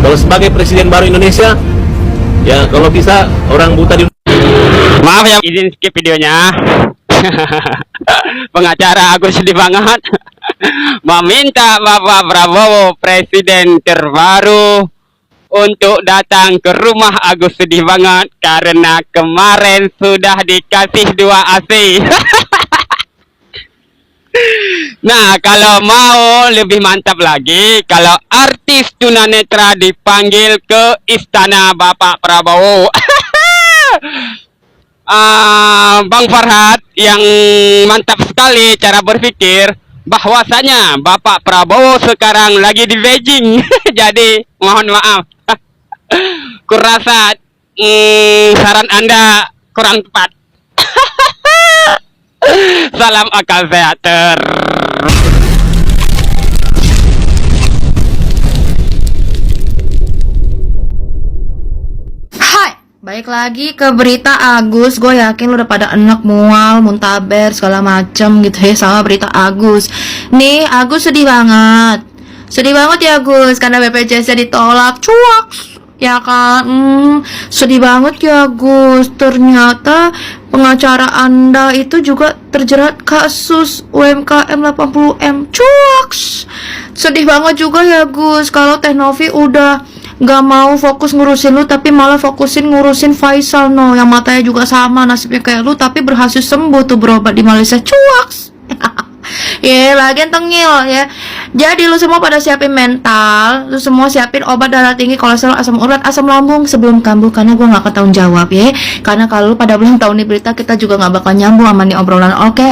Kalau sebagai presiden baru Indonesia, ya kalau bisa orang buta di... Maaf ya, izin skip videonya. Pengacara Agus sedih banget. Meminta Bapak Prabowo presiden terbaru untuk datang ke rumah Agus sedih banget karena kemarin sudah dikasih 2 AC. Nah, kalau mau lebih mantap lagi, kalau artis tunanetra dipanggil ke istana Bapak Prabowo. Bang Farhad yang mantap sekali cara berpikir bahwasanya Bapak Prabowo sekarang lagi di Beijing. Jadi mohon maaf, kurasa saran Anda kurang tepat. Salam akal sehat. Baik lagi ke berita Agus. Gue yakin lu udah pada enak, mual, muntaber, segala macem gitu ya sama berita Agus. Nih, Agus sedih banget. Sedih banget ya Agus, karena BPJS-nya ditolak. Cuak, ya kan? Sedih banget ya Agus. Ternyata pengacara Anda itu juga terjerat kasus UMKM 80M. Cuak. Sedih banget juga ya Gus, kalau Teh Novi udah gak mau fokus ngurusin lu, tapi malah fokusin ngurusin Faisal yang matanya juga sama nasibnya kayak lu, tapi berhasil sembuh tuh berobat di Malaysia. Cuaks. Ya, lagian tengil ya. Jadi lu semua pada siapin mental, lu semua siapin obat darah tinggi, kolesterol, asam urat, asam lambung sebelum kambuh, karena gua gak ketanggung jawab ya. Karena kalau lu pada belum tahu nih berita, kita juga gak bakal nyambung sama nih obrolan. Oke,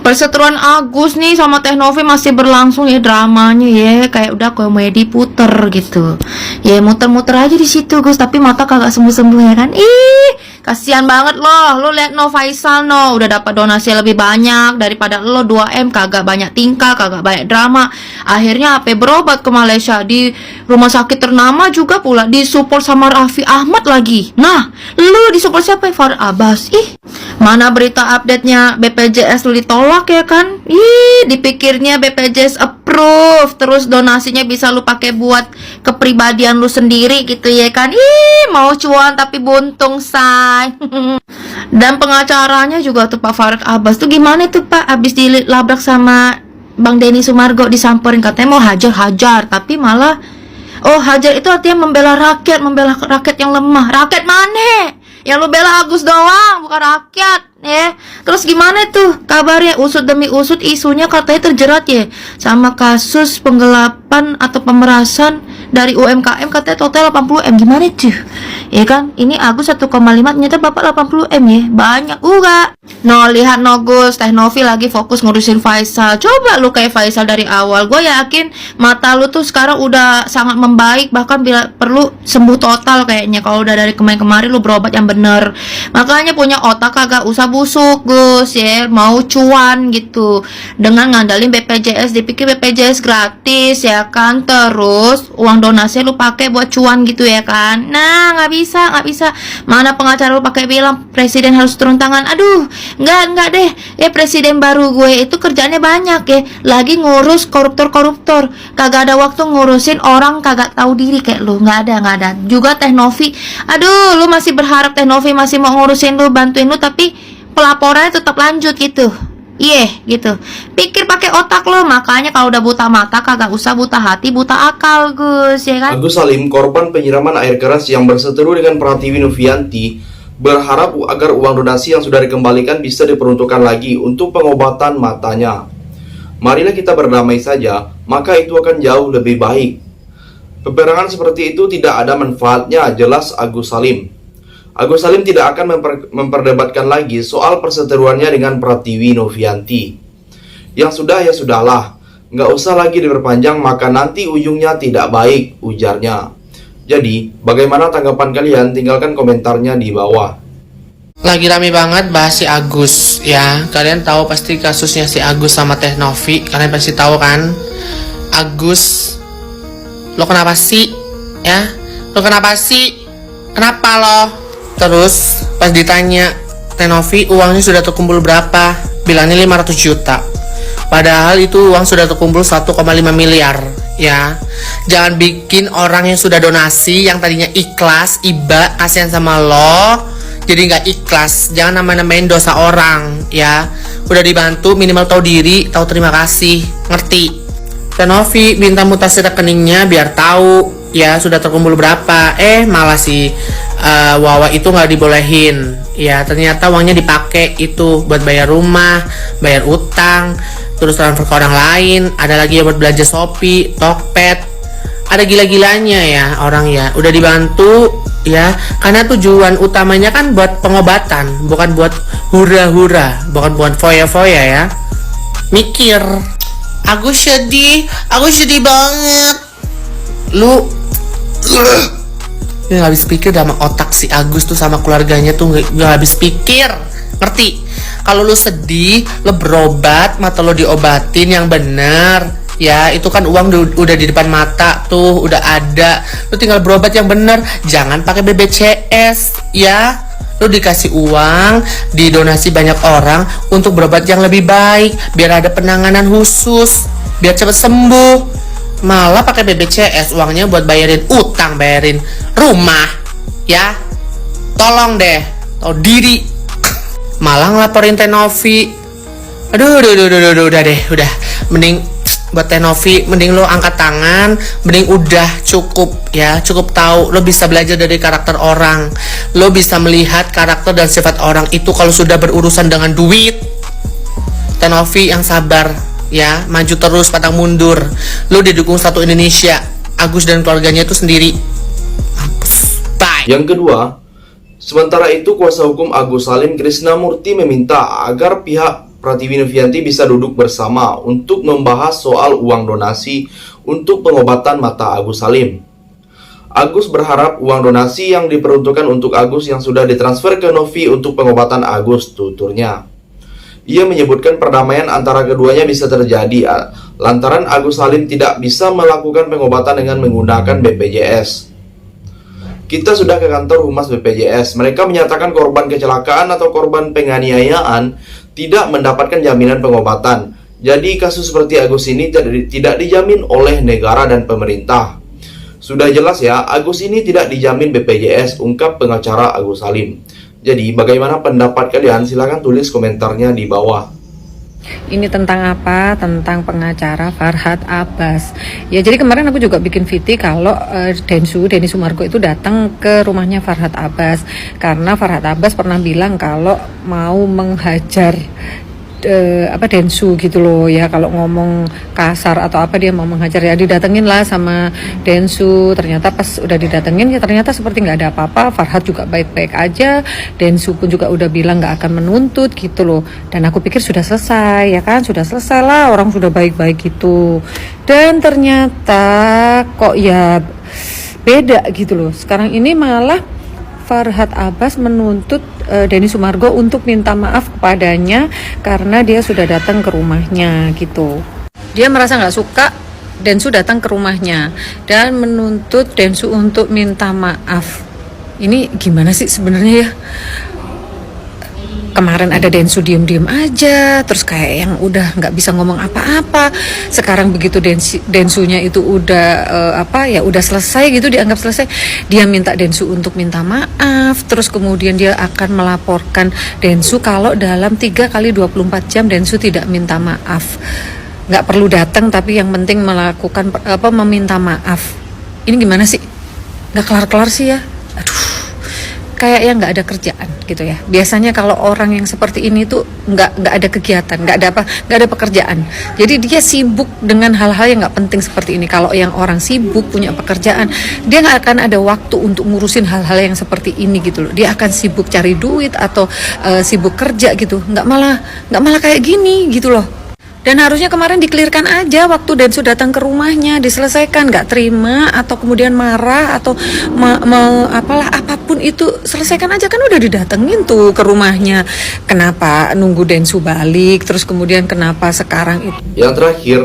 perseteruan Agus nih sama Teh Novi masih berlangsung ya, dramanya ya, kayak udah komedi puter gitu. Ya muter-muter aja di situ Gus, tapi mata kagak sembuh-sembuh ya kan. Ih, kasihan banget loh. Lu lihat Faisal udah dapat donasi lebih banyak daripada lo. 2M kagak banyak tingkah, kagak banyak drama. Akhirnya apa, berobat ke Malaysia di rumah sakit ternama juga pula, disupport sama Raffi Ahmad lagi. Nah, lu disupport siapa? Farhad Abbas. Ih, mana berita update-nya BPJS lu ditolak ya kan? Ih, dipikirnya BPJS approve, terus donasinya bisa lu pakai buat kepribadian lu sendiri gitu ya kan? Ih, mau cuan tapi buntung say. Dan pengacaranya juga tuh Pak Farhad Abbas tuh gimana tuh Pak, abis dilabrak sama Bang Denny Sumargo, disamperin katanya mau hajar-hajar, tapi malah hajar itu artinya membela rakyat yang lemah. Rakyat mana? Yang lu bela Agus doang, bukan rakyat ya. Terus gimana tuh kabarnya, usut demi usut isunya katanya terjerat ya sama kasus penggelapan atau pemerasan dari UMKM, katanya total 80M. Gimana tuh ya kan? Ini Agus 1,5, ternyata Bapak 80M ya, banyak juga. Lihat Gus, Teh Novi lagi fokus ngurusin Faisal. Coba lu kayak Faisal dari awal, gue yakin mata lu tuh sekarang udah sangat membaik, bahkan bila perlu sembuh total kayaknya kalau udah dari kemarin lu berobat yang bener. Makanya punya otak kagak usah busuk Gus ya, mau cuan gitu dengan ngandalin BPJS, dipikir BPJS gratis ya kan, terus uang donasi lu pakai buat cuan gitu ya kan. Nah, nggak bisa. Mana pengacara lu pakai bilang presiden harus turun tangan. Aduh, enggak deh ya, presiden baru gue itu kerjaannya banyak ya, lagi ngurus koruptor, kagak ada waktu ngurusin orang kagak tahu diri kayak lu. Nggak ada juga Teh Novi. Aduh, lu masih berharap Teh Novi masih mau ngurusin lu, bantuin lu, tapi pelaporannya tetap lanjut gitu. Gitu. Pikir pakai otak lo. Makanya kalau udah buta mata kagak usah buta hati, buta akal Gus ya kan. Agus Salim, korban penyiraman air keras yang berseteru dengan Pratiwi Novianti, berharap agar uang donasi yang sudah dikembalikan bisa diperuntukkan lagi untuk pengobatan matanya. Marilah kita berdamai saja, maka itu akan jauh lebih baik. Peperangan seperti itu tidak ada manfaatnya, jelas Agus Salim. Agus Salim tidak akan memperdebatkan lagi soal perseteruannya dengan Pratiwi Novianti. Yang sudah ya sudahlah, nggak usah lagi diperpanjang, maka nanti ujungnya tidak baik, ujarnya. Jadi, bagaimana tanggapan kalian? Tinggalkan komentarnya di bawah. Lagi rame banget bahas si Agus ya. Kalian tahu pasti kasusnya si Agus sama Teh Novi. Kalian pasti tahu kan? Agus, lo kenapa sih? Ya, lo kenapa sih? Kenapa lo? Terus pas ditanya Teh Novi uangnya sudah terkumpul berapa, bilangnya 500 juta. Padahal itu uang sudah terkumpul 1,5 miliar. ya. Jangan bikin orang yang sudah donasi, yang tadinya ikhlas, iba, kasihan sama lo, jadi nggak ikhlas. Jangan namain dosa orang, ya. Udah dibantu, minimal tahu diri, tahu terima kasih, ngerti? Teh Novi minta mutasi rekeningnya biar tahu, ya sudah terkumpul berapa. Malah si Wawa itu nggak dibolehin, ya. Ternyata uangnya dipakai itu buat bayar rumah, bayar utang, terus transfer ke orang lain. Ada lagi yang buat belanja Shopee, Tokped. Ada gila-gilanya ya orang ya. Udah dibantu ya, karena tujuan utamanya kan buat pengobatan, bukan buat hura-hura, bukan buat foya-foya ya. Mikir. Aku sedih banget. Lu nggak habis pikir sama otak si Agus tuh sama keluarganya tuh nggak habis pikir, ngerti? Kalau lu sedih, lu berobat, mata lu diobatin yang bener. Ya, itu kan uang udah di depan mata tuh, udah ada. Lu tinggal berobat yang bener, jangan pakai BPJS, ya. Lu dikasih uang, didonasi banyak orang untuk berobat yang lebih baik, biar ada penanganan khusus, biar cepat sembuh. Malah pakai BPJS, uangnya buat bayarin utang, bayarin rumah, ya. Tolong deh, tahu diri. Malah ngelaporin Teh Novi. Aduh, udah. Mending buat Teh Novi, mending lo angkat tangan, mending udah cukup ya, cukup tahu. Lo bisa belajar dari karakter orang, lo bisa melihat karakter dan sifat orang itu kalau sudah berurusan dengan duit. Teh Novi yang sabar ya, maju terus, pantang mundur. Lo didukung satu Indonesia, Agus dan keluarganya itu sendiri. Mampus. Bye. Yang kedua, sementara itu kuasa hukum Agus Salim Krisnamurti meminta agar pihak Pratiwi Novianti bisa duduk bersama untuk membahas soal uang donasi untuk pengobatan mata Agus Salim. Agus berharap uang donasi yang diperuntukkan untuk Agus yang sudah ditransfer ke Novi untuk pengobatan Agus, tuturnya. Ia menyebutkan perdamaian antara keduanya bisa terjadi lantaran Agus Salim tidak bisa melakukan pengobatan dengan menggunakan BPJS. Kita sudah ke kantor humas BPJS. Mereka menyatakan korban kecelakaan atau korban penganiayaan tidak mendapatkan jaminan pengobatan. Jadi kasus seperti Agus ini tidak dijamin oleh negara dan pemerintah. Sudah jelas ya, Agus ini tidak dijamin BPJS, ungkap pengacara Agus Salim. Jadi bagaimana pendapat kalian? Silahkan tulis komentarnya di bawah. Ini tentang apa? Tentang pengacara Farhad Abbas. Ya, jadi kemarin aku juga bikin VT kalau Denny Sumargo itu datang ke rumahnya Farhad Abbas karena Farhad Abbas pernah bilang kalau mau menghajar Densu gitu loh ya, kalau ngomong kasar atau apa dia mau menghajar ya, didatengin lah sama Densu. Ternyata pas udah didatengin ya ternyata seperti nggak ada apa-apa, Farhad juga baik-baik aja, Densu pun juga udah bilang nggak akan menuntut gitu loh. Dan aku pikir sudah selesai ya kan, sudah selesai lah, orang sudah baik-baik gitu. Dan ternyata kok ya beda gitu loh. Sekarang ini malah Farhad Abbas menuntut Denny Sumargo untuk minta maaf kepadanya karena dia sudah datang ke rumahnya gitu. Dia merasa nggak suka Densu datang ke rumahnya dan menuntut Densu untuk minta maaf. Ini gimana sih sebenarnya ya? Kemarin ada Densu diem-diem aja, terus kayak yang udah nggak bisa ngomong apa-apa. Sekarang begitu Densunya itu udah udah selesai gitu, dianggap selesai, dia minta Densu untuk minta maaf. Terus kemudian dia akan melaporkan Densu kalau dalam 3 kali 24 jam Densu tidak minta maaf. Nggak perlu datang, tapi yang penting melakukan meminta maaf. Ini gimana sih? Nggak kelar-kelar sih ya. Aduh. Kayak yang nggak ada kerjaan gitu ya. Biasanya kalau orang yang seperti ini tuh nggak ada kegiatan, nggak ada pekerjaan. Jadi dia sibuk dengan hal-hal yang nggak penting seperti ini. Kalau yang orang sibuk punya pekerjaan, dia nggak akan ada waktu untuk ngurusin hal-hal yang seperti ini gitu loh. Dia akan sibuk cari duit atau sibuk kerja gitu. Nggak malah kayak gini gitu loh. Dan harusnya kemarin dikelirkan aja waktu Densu datang ke rumahnya, diselesaikan, nggak terima atau kemudian marah atau apapun itu, selesaikan aja, kan udah didatengin tuh ke rumahnya. Kenapa nunggu Densu balik, terus kemudian kenapa sekarang itu? Yang terakhir,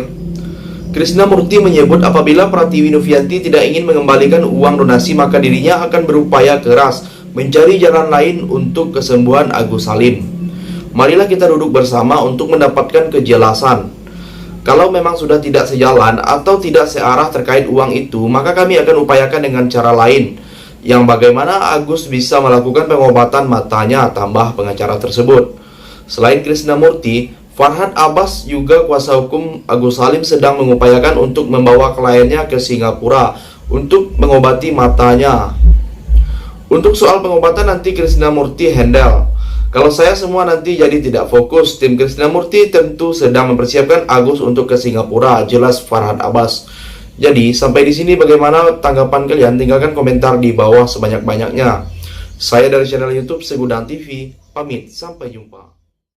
Krisnamurti menyebut apabila Pratiwi Novianti tidak ingin mengembalikan uang donasi, maka dirinya akan berupaya keras mencari jalan lain untuk kesembuhan Agus Salim. Marilah kita duduk bersama untuk mendapatkan kejelasan. Kalau memang sudah tidak sejalan atau tidak searah terkait uang itu, maka kami akan upayakan dengan cara lain, yang bagaimana Agus bisa melakukan pengobatan matanya, tambah pengacara tersebut. Selain Krisnamurti, Farhad Abbas juga kuasa hukum Agus Salim sedang mengupayakan untuk membawa kliennya ke Singapura untuk mengobati matanya. Untuk soal pengobatan nanti Krisnamurti handle. Kalau saya semua nanti jadi tidak fokus. Tim Krisnamurti tentu sedang mempersiapkan Agus untuk ke Singapura, jelas Farhad Abbas. Jadi sampai di sini bagaimana tanggapan kalian? Tinggalkan komentar di bawah sebanyak-banyaknya. Saya dari channel YouTube Segudan TV, pamit, sampai jumpa.